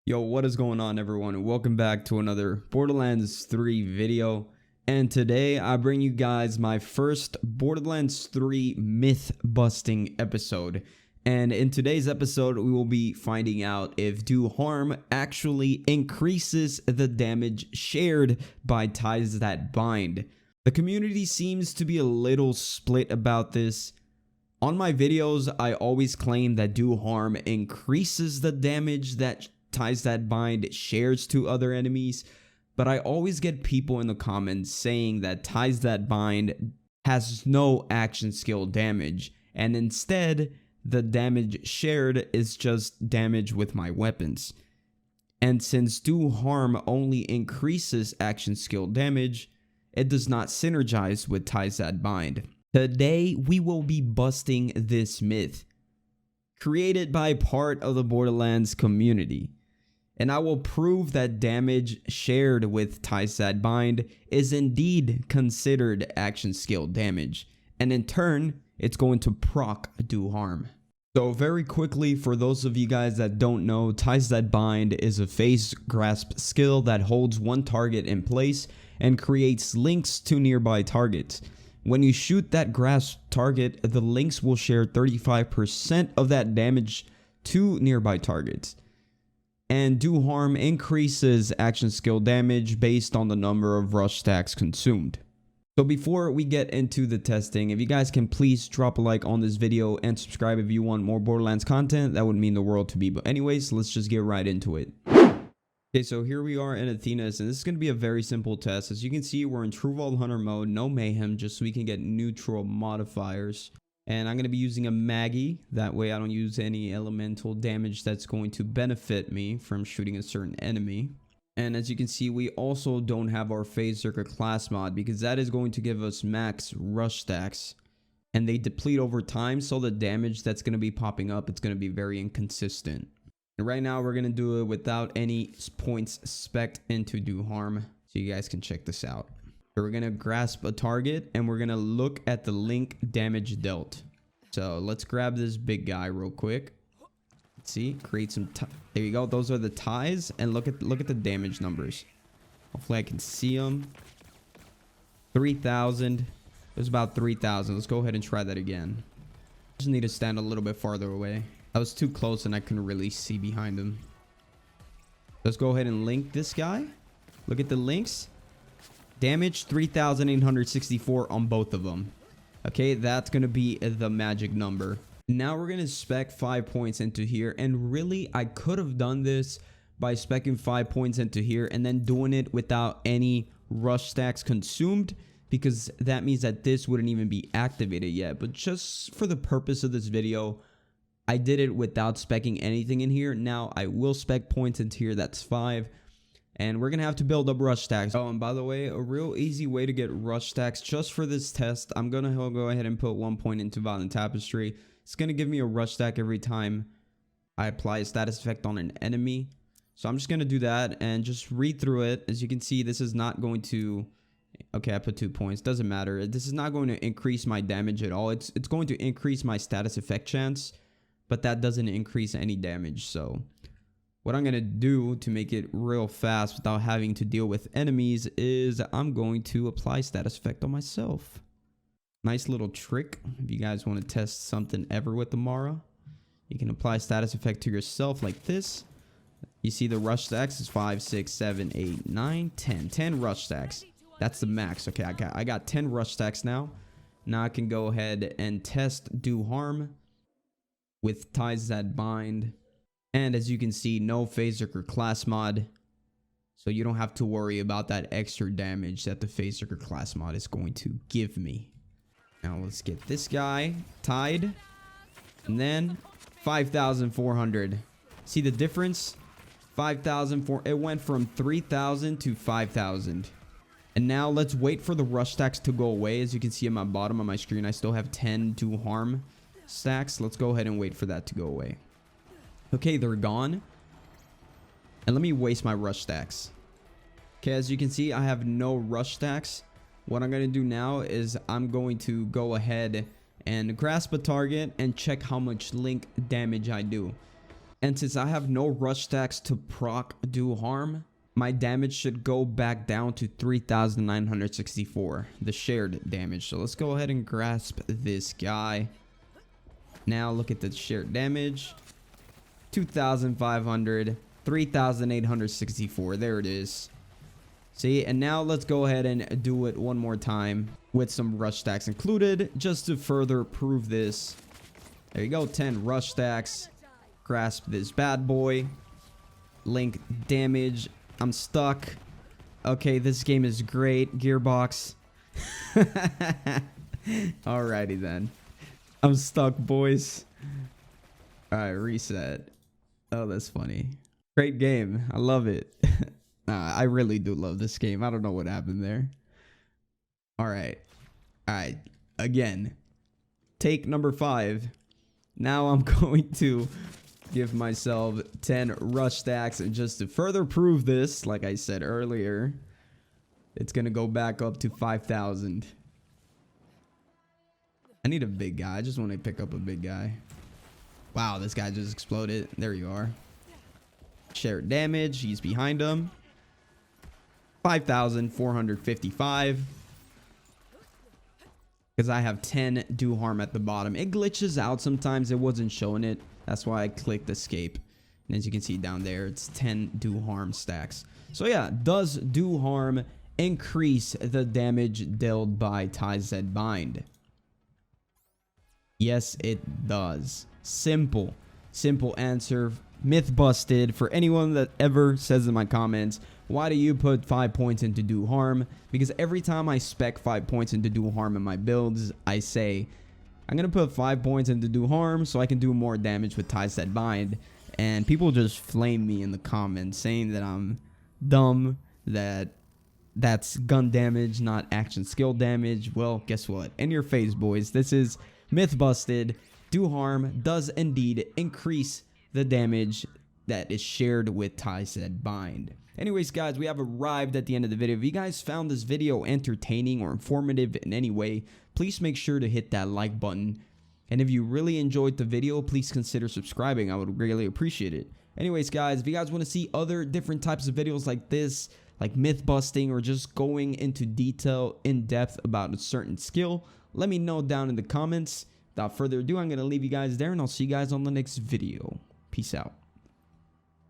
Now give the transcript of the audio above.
Yo, what is going on, everyone, and welcome back to another Borderlands 3 video. And today I bring you guys my first Borderlands 3 myth busting episode. And in today's episode we will be finding out if do harm actually increases the damage shared by ties that bind. The community seems to be a little split about this. On my videos I always claim that do harm increases the damage that ties that bind shares to other enemies, but I always get people in the comments saying that ties that bind has no action skill damage, and instead the damage shared is just damage with my weapons. And since do harm only increases action skill damage, it does not synergize with ties that bind. Today we will be busting this myth created by part of the Borderlands community. And I will prove that damage shared with ties that bind is indeed considered action skill damage. And in turn, it's going to proc do harm. So very quickly, for those of you guys that don't know, ties that bind is a phase grasp skill that holds one target in place and creates links to nearby targets. When you shoot that grasp target, the links will share 35% of that damage to nearby targets. And do harm increases action skill damage based on the number of rush stacks consumed. So before we get into the testing, if you guys can please drop a like on this video and subscribe if you want more Borderlands content, that would mean the world to me. But anyways, let's just get right into it. Okay, so here we are in Athena's, and this is going to be a very simple test. As you can see, we're in True Vault Hunter mode, no mayhem, just so we can get neutral modifiers. And I'm going to be using a Maggie. That way I don't use any elemental damage that's going to benefit me from shooting a certain enemy. And as you can see, we also don't have our Phase Zerker class mod, because that is going to give us max rush stacks. And they deplete over time, so the damage that's going to be popping up, it's going to be very inconsistent. And right now we're going to do it without any points spec'd into do harm. So you guys can check this out. We're going to grasp a target and we're going to look at the link damage dealt. So let's grab this big guy real quick. Let's see, create some, there you go. Those are the ties, and look at the damage numbers. Hopefully I can see them. 3,000. It was about 3,000. Let's go ahead and try that again. Just need to stand a little bit farther away. I was too close and I couldn't really see behind him. Let's go ahead and link this guy. Look at the links. Damage 3,864 on both of them. Okay, that's going to be the magic number. Now we're going to spec 5 points into here. And really, I could have done this by specking 5 points into here and then doing it without any rush stacks consumed, because that means that this wouldn't even be activated yet. But just for the purpose of this video, I did it without specking anything in here. Now I will spec points into here. That's 5. And we're going to have to build up rush stacks. Oh, and by the way, a real easy way to get rush stacks just for this test, I'm going to go ahead and put 1 point into Violent Tapestry. It's going to give me a rush stack every time I apply a status effect on an enemy. So I'm just going to do that and just read through it. As you can see, this is not going to... Okay, I put 2 points. Doesn't matter. This is not going to increase my damage at all. It's going to increase my status effect chance, but that doesn't increase any damage. So what I'm going to do to make it real fast without having to deal with enemies is I'm going to apply status effect on myself. Nice little trick. If you guys want to test something ever with Amara, you can apply status effect to yourself like this. You see the rush stacks is 5, 6, 7, 8, 9, 10. 10 rush stacks. That's the max. Okay, I got 10 rush stacks now. Now I can go ahead and test do harm with ties that bind. And as you can see, no Phase Zerker class mod. So you don't have to worry about that extra damage that the Phase Zerker class mod is going to give me. Now let's get this guy tied. And then 5,400. See the difference? 5,004. It went from 3,000 to 5,000. And now let's wait for the rush stacks to go away. As you can see at my bottom of my screen, I still have 10 do harm stacks. Let's go ahead and wait for that to go away. Okay, they're gone. And let me waste my rush stacks. Okay, as you can see, I have no rush stacks. What I'm going to do now is I'm going to go ahead and grasp a target and check how much link damage I do. And since I have no rush stacks to proc do harm, my damage should go back down to 3,964, the shared damage. So let's go ahead and grasp this guy. Now look at the shared damage. 2,500, 3,864. There it is. See, and now let's go ahead and do it one more time with some rush stacks included, just to further prove this. There you go, 10 rush stacks. Grasp this bad boy. Link damage. I'm stuck. Okay, this game is great. Gearbox. Alrighty then. I'm stuck, boys. Alright, reset. Oh, that's funny. Great game. I love it. I really do love this game. I don't know what happened there. Alright. Alright. Again. Take number 5. Now I'm going to give myself 10 rush stacks, and just to further prove this, like I said earlier, it's gonna go back up to 5,000. I need a big guy. I just want to pick up a big guy. Wow, this guy just exploded. There you are. Shared damage. He's behind him. 5,455. Because I have 10 do harm at the bottom. It glitches out sometimes. It wasn't showing it. That's why I clicked escape. And as you can see down there, it's 10 do harm stacks. So yeah, does do harm increase the damage dealt by TZ Bind? Yes, it does. Simple answer. Myth busted. For anyone that ever says in my comments, why do you put 5 points into do harm? Because every time I spec 5 points into do harm in my builds, I say I'm gonna put 5 points into do harm so I can do more damage with TZ Bind. And people just flame me in the comments saying that I'm dumb, that that's gun damage, not action skill damage. Well, guess what? In your face, boys. This is myth busted. Do harm does indeed increase the damage that is shared with TZ Bind. Anyways, guys, we have arrived at the end of the video. If you guys found this video entertaining or informative in any way, please make sure to hit that like button. And if you really enjoyed the video, please consider subscribing. I would greatly appreciate it. Anyways, guys, if you guys want to see other different types of videos like this, like myth busting or just going into detail in depth about a certain skill, let me know down in the comments. Without further ado, I'm going to leave you guys there, and I'll see you guys on the next video. Peace out.